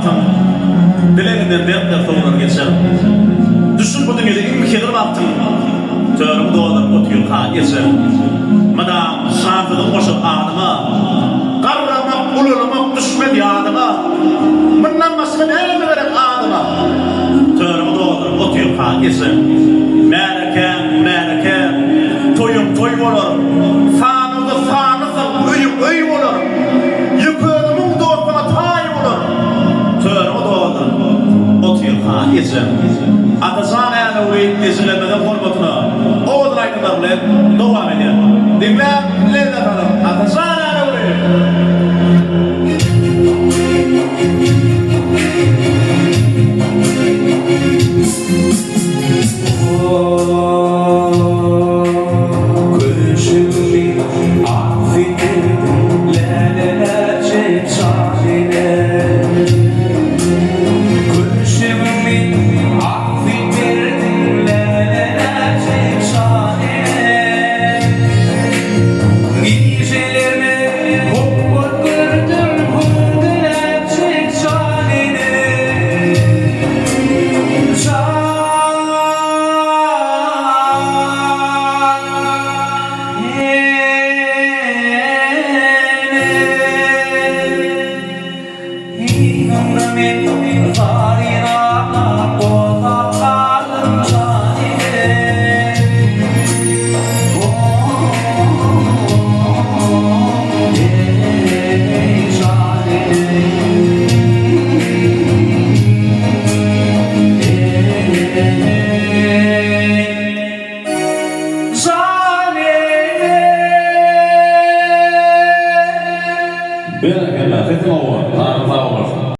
baktım. Dileğinden dertler soğular geçer. Düşün bu dünyada imkanı baktım. Törüm doğalar otuyor kan geçer. Madam şarkıdan koşup adıma. Karramak, ululamak düşmedi adıma. Bundan başka ne mi verip adıma? Törüm doğalar otuyor kan geçer. Merke, toyum toy olur. Fanıda fanısa öyüm öy olur. Yıkığımın doğruna tay olur. Törüm doğalar otuyor kan geçer. Atasan yani o izlemeden korkutuna. Oğudun aydınlar bile devam ediyor. Dinle, lezzet alın. Atasan yani o Beraber, hadi